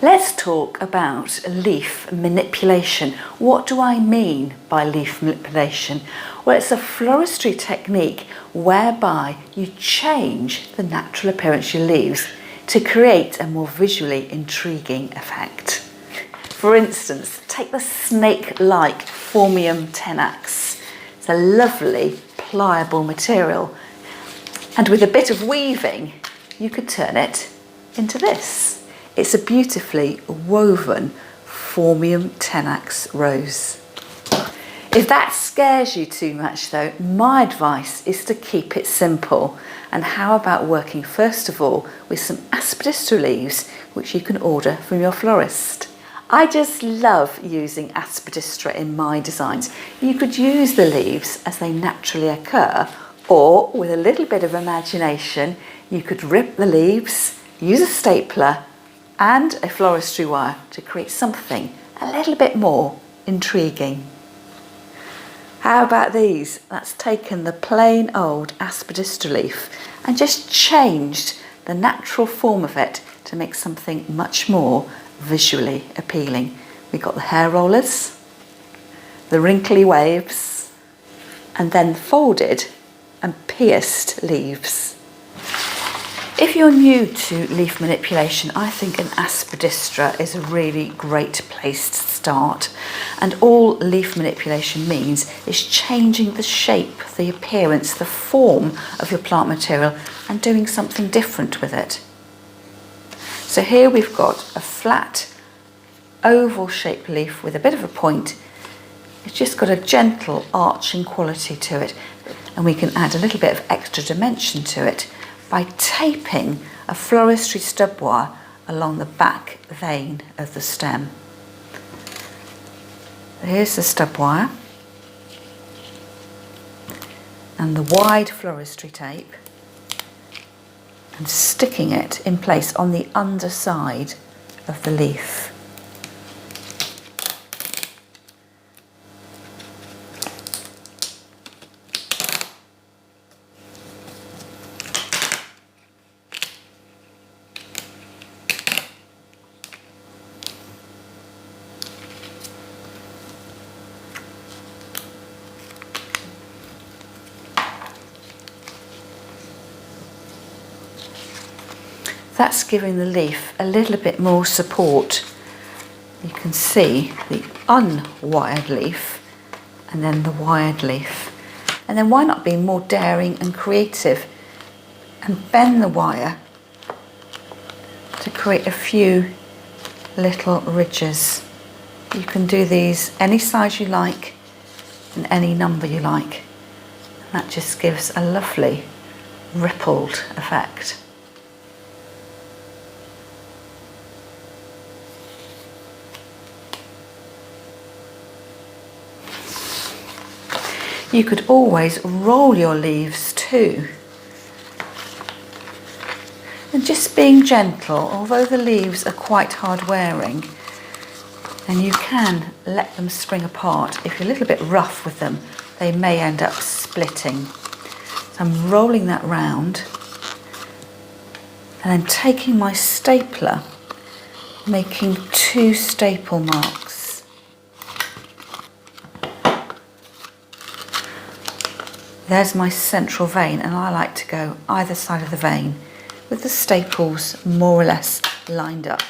Let's talk about leaf manipulation. What do I mean by leaf manipulation? Well, it's a floristry technique whereby you change the natural appearance of your leaves to create a more visually intriguing effect. For instance, take the snake-like Phormium tenax. It's a lovely, pliable material. And with a bit of weaving, you could turn it into this. It's a beautifully woven Phormium tenax rose. If that scares you too much though, my advice is to keep it simple. And how about working first of all with some aspidistra leaves, which you can order from your florist. I just love using aspidistra in my designs. You could use the leaves as they naturally occur, or with a little bit of imagination, you could rip the leaves, use a stapler and a floristry wire to create something a little bit more intriguing. How about these? That's taken the plain old aspidistra leaf and just changed the natural form of it to make something much more visually appealing. We've got the hair rollers, the wrinkly waves, and then folded and pierced leaves. If you're new to leaf manipulation, I think an aspidistra is a really great place to start. And all leaf manipulation means is changing the shape, the appearance, the form of your plant material and doing something different with it. So here we've got a flat, oval shaped leaf with a bit of a point. It's just got a gentle arching quality to it, and we can add a little bit of extra dimension to it by taping a floristry stub wire along the back vein of the stem. Here's the stub wire and the wide floristry tape, and sticking it in place on the underside of the leaf. That's giving the leaf a little bit more support. You can see the unwired leaf and then the wired leaf. And then why not be more daring and creative and bend the wire to create a few little ridges. You can do these any size you like and any number you like. And that just gives a lovely rippled effect. You could always roll your leaves too. And just being gentle, although the leaves are quite hard wearing, and you can let them spring apart. If you're a little bit rough with them, they may end up splitting. So I'm rolling that round and then taking my stapler, making 2 staple marks. There's my central vein, and I like to go either side of the vein with the staples more or less lined up.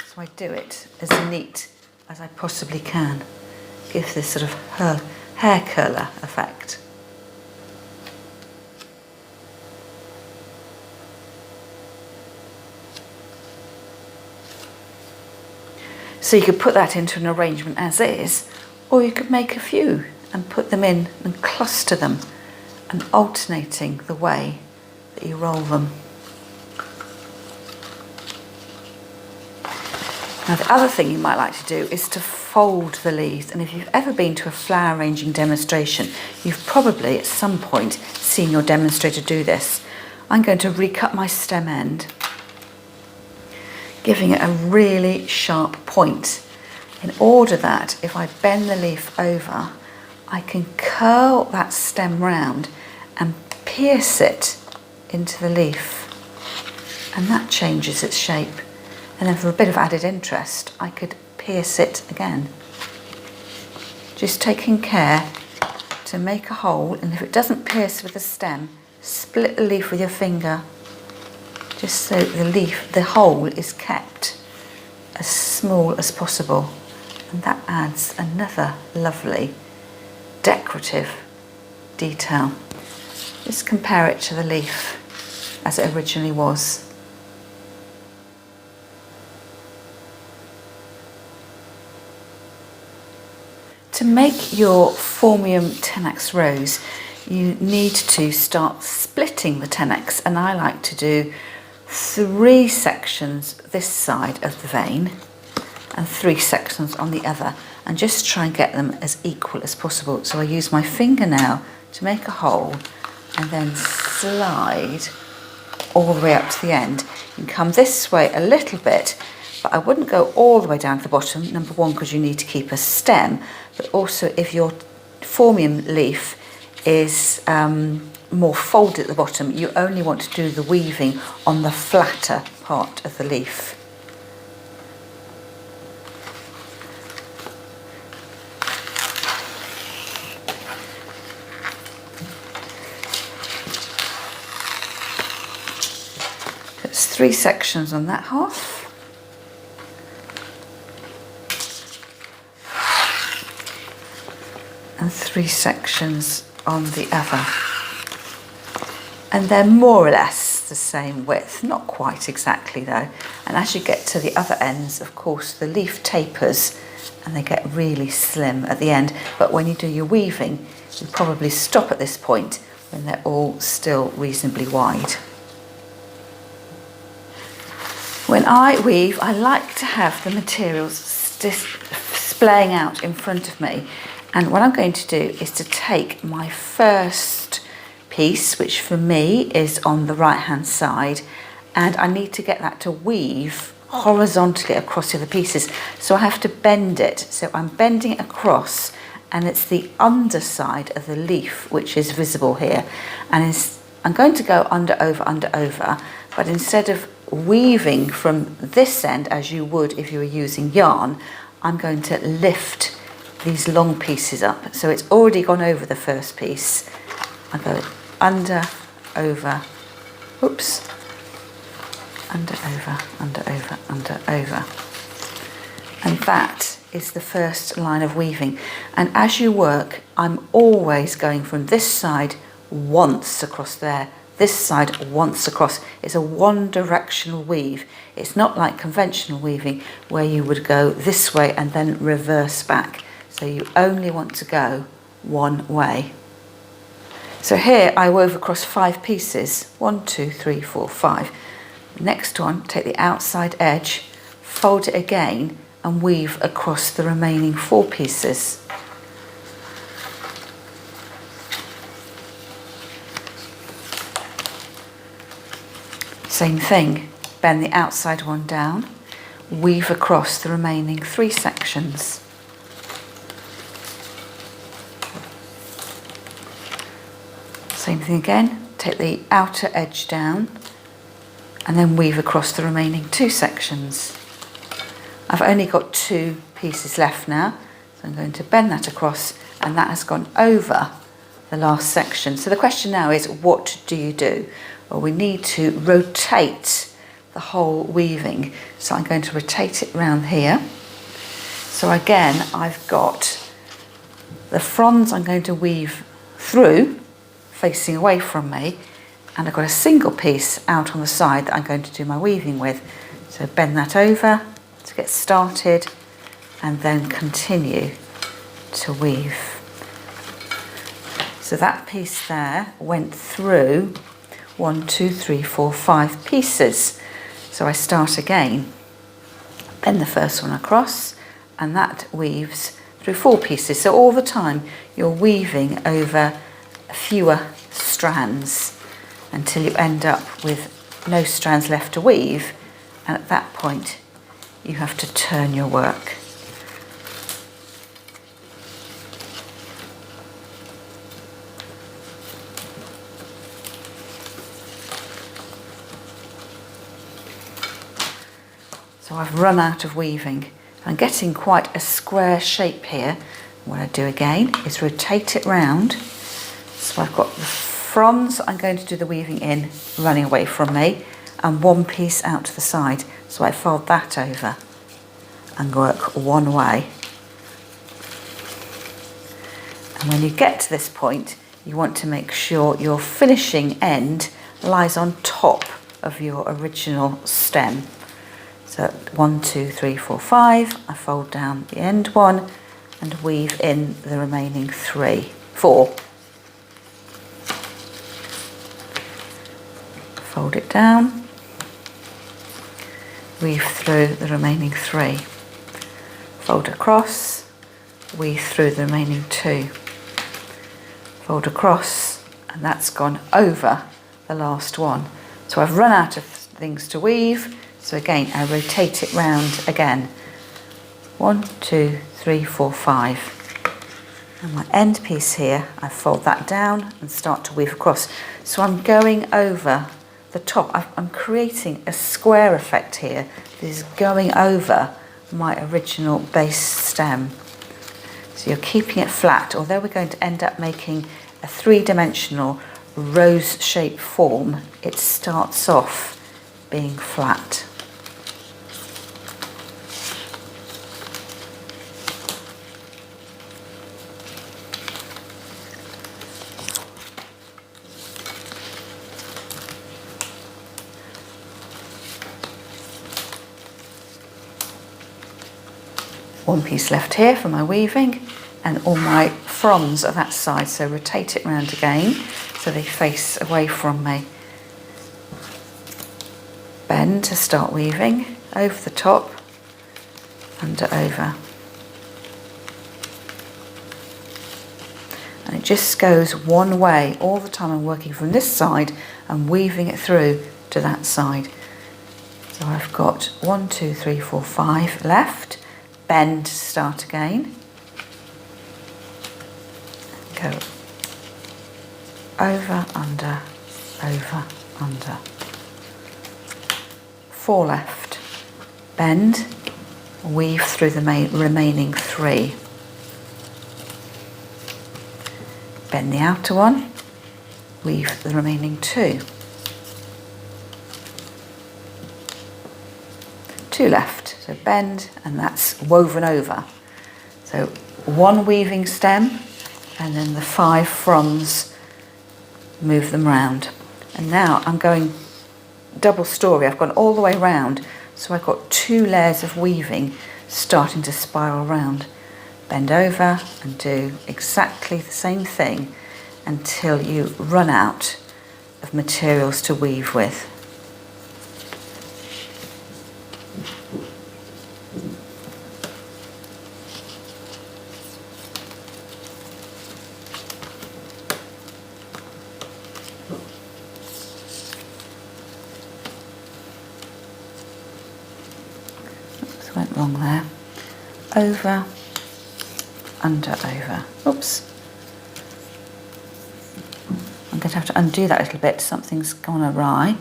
So I do it as neat as I possibly can. Give this sort of hair curler effect. So you could put that into an arrangement as is, or you could make a few and put them in and cluster them, and alternating the way that you roll them. Now the other thing you might like to do is to fold the leaves, and if you've ever been to a flower arranging demonstration, you've probably at some point seen your demonstrator do this. I'm going to recut my stem end, giving it a really sharp point, in order that if I bend the leaf over, I can curl that stem round and pierce it into the leaf, and that changes its shape. And then for a bit of added interest, I could pierce it again. Just taking care to make a hole, and if it doesn't pierce with the stem, split the leaf with your finger, just so the hole is kept as small as possible. And that adds another lovely decorative detail. Just compare it to the leaf as it originally was. To make your Phormium 10x rose, you need to start splitting the 10x, and I like to do 3 sections this side of the vein and 3 sections on the other, and just try and get them as equal as possible. So I use my fingernail to make a hole and then slide all the way up to the end. You can come this way a little bit, but I wouldn't go all the way down to the bottom, number one, because you need to keep a stem, but also if your Phormium leaf is more folded at the bottom, you only want to do the weaving on the flatter part of the leaf. It's 3 sections on that half. And 3 sections on the other. And they're more or less the same width, not quite exactly though. And as you get to the other ends, of course, the leaf tapers and they get really slim at the end. But when you do your weaving, you probably stop at this point when they're all still reasonably wide. When I weave, I like to have the materials displaying out in front of me. And what I'm going to do is to take my first piece, which for me is on the right hand side, and I need to get that to weave horizontally across the other pieces. So I have to bend it. So I'm bending it across, and it's the underside of the leaf which is visible here. And I'm going to go under, over, but instead of weaving from this end as you would if you were using yarn, I'm going to lift these long pieces up. So it's already gone over the first piece. I go under, over, oops, under, over, under, over, under, over. And that is the first line of weaving. And as you work, I'm always going from this side once across there, this side once across. It's a one-directional weave. It's not like conventional weaving where you would go this way and then reverse back. So you only want to go one way. So here I wove across 5 pieces. 1, 2, 3, 4, 5. The next one, take the outside edge, fold it again and weave across the remaining 4 pieces. Same thing, bend the outside one down, weave across the remaining 3 sections. Same thing again, take the outer edge down and then weave across the remaining 2 sections. I've only got 2 pieces left now, so I'm going to bend that across, and that has gone over the last section. So the question now is, what do you do? Well, we need to rotate the whole weaving. So I'm going to rotate it round here. So again, I've got the fronds I'm going to weave through, facing away from me, and I've got a single piece out on the side that I'm going to do my weaving with. So bend that over to get started and then continue to weave. So that piece there went through 1, 2, 3, 4, 5 pieces. So I start again, bend the first one across, and that weaves through 4 pieces. So all the time you're weaving over fewer strands until you end up with no strands left to weave, and at that point you have to turn your work. So I've run out of weaving. I'm getting quite a square shape here. What I do again is rotate it round. So I've got the fronds I'm going to do the weaving in running away from me, and one piece out to the side. So I fold that over and work one way. And when you get to this point, you want to make sure your finishing end lies on top of your original stem. So 1, 2, 3, 4, 5, I fold down the end one and weave in the remaining 4. Fold it down, weave through the remaining 3. Fold across, weave through the remaining 2. Fold across, and that's gone over the last one. So I've run out of things to weave, so again I rotate it round again. 1, 2, 3, 4, 5. And my end piece here, I fold that down and start to weave across. So I'm going over the top. I'm creating a square effect here. This is going over my original base stem. So you're keeping it flat, although we're going to end up making a 3-dimensional rose-shaped form, it starts off being flat. One piece left here for my weaving, and all my fronds are that side, so rotate it round again so they face away from me. Bend to start weaving, over the top, under, over. And it just goes one way all the time. I'm working from this side and weaving it through to that side. So I've got 1, 2, 3, 4, 5 left. Bend to start again. Go over, under, over, under. 4 left. Bend, weave through the remaining 3. Bend the outer one, weave the remaining 2. 2 left, so bend, and that's woven over. So 1 weaving stem, and then the 5 fronds, move them round. And now I'm going double story. I've gone all the way round, so I've got 2 layers of weaving starting to spiral round. Bend over and do exactly the same thing until you run out of materials to weave with. Went wrong there. Over, under, over. Oops. I'm going to have to undo that a little bit. Something's gone awry.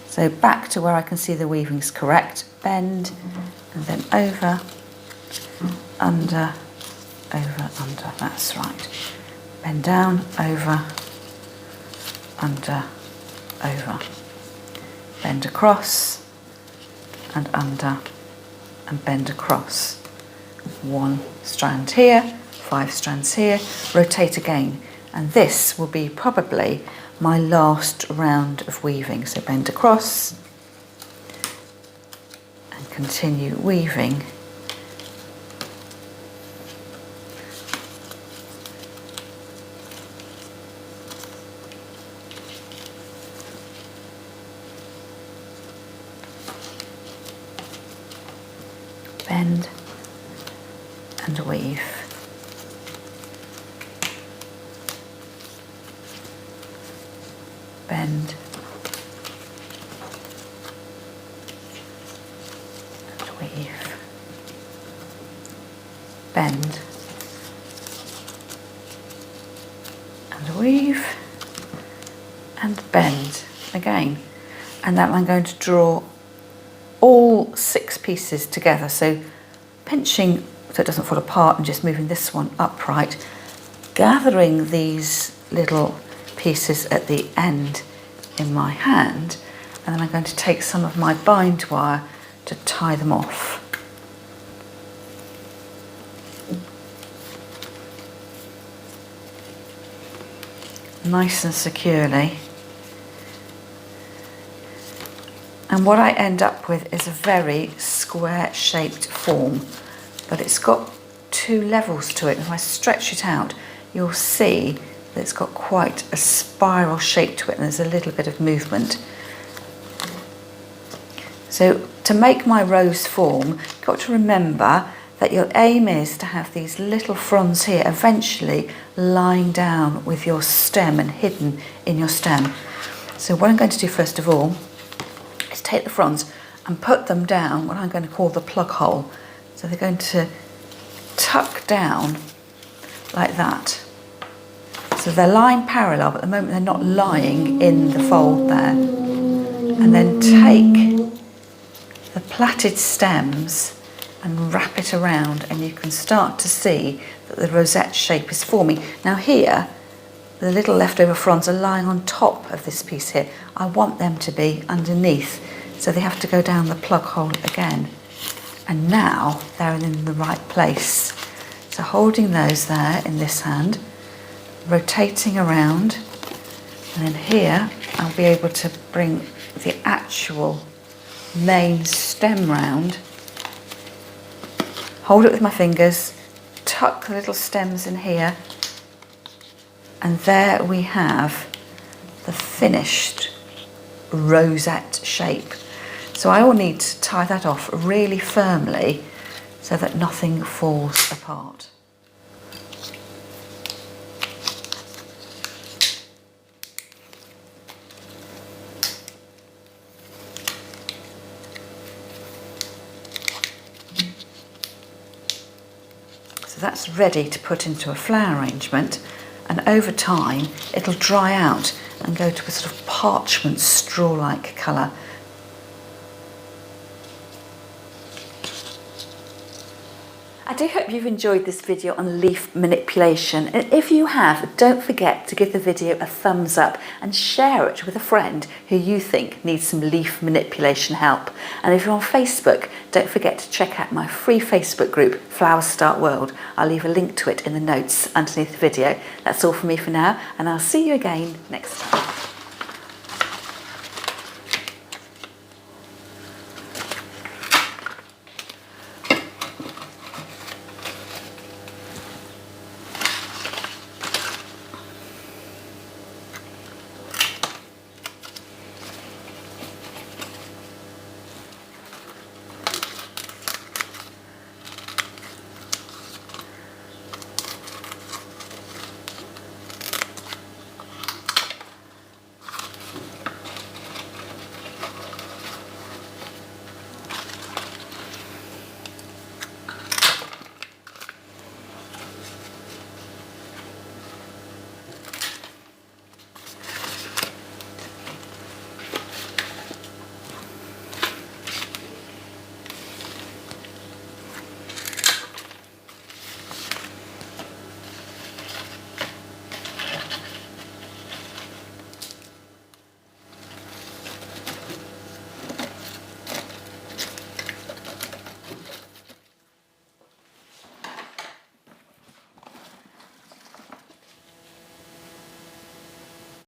So back to where I can see the weaving's correct. Bend, and then over, under, over, under. That's right. Bend down, over, under, over. Bend across, and under, and bend across. 1 strand here, 5 strands here, rotate again, and this will be probably my last round of weaving. So bend across and continue weaving. Bend and weave. Bend and weave. Bend and weave, and bend again. And then I'm going to draw all 6 pieces together, so pinching so it doesn't fall apart and just moving this one upright, gathering these little pieces at the end in my hand, and then I'm going to take some of my bind wire to tie them off. Nice and securely. And what I end up with is a very square shaped form, but it's got 2 levels to it. If I stretch it out, you'll see that it's got quite a spiral shape to it, and there's a little bit of movement. So to make my rose form, you've got to remember that your aim is to have these little fronds here eventually lying down with your stem and hidden in your stem. So what I'm going to do first of all is take the fronds and put them down what I'm going to call the plug hole. So they're going to tuck down like that. So they're lying parallel, but at the moment they're not lying in the fold there. And then take the plaited stems and wrap it around, and you can start to see that the rosette shape is forming. Now here, the little leftover fronds are lying on top of this piece here. I want them to be underneath, so they have to go down the plug hole again. And now they're in the right place. So holding those there in this hand, rotating around, and then here I'll be able to bring the actual main stem round, hold it with my fingers, tuck the little stems in here, and there we have the finished rosette shape. So I will need to tie that off really firmly so that nothing falls apart. So that's ready to put into a flower arrangement, and over time it'll dry out and go to a sort of parchment straw-like colour. I do hope you've enjoyed this video on leaf manipulation, and if you have, don't forget to give the video a thumbs up and share it with a friend who you think needs some leaf manipulation help. And if you're on Facebook, don't forget to check out my free Facebook group, Flower Start World. I'll leave a link to it in the notes underneath the video. That's all from me for now, and I'll see you again next time.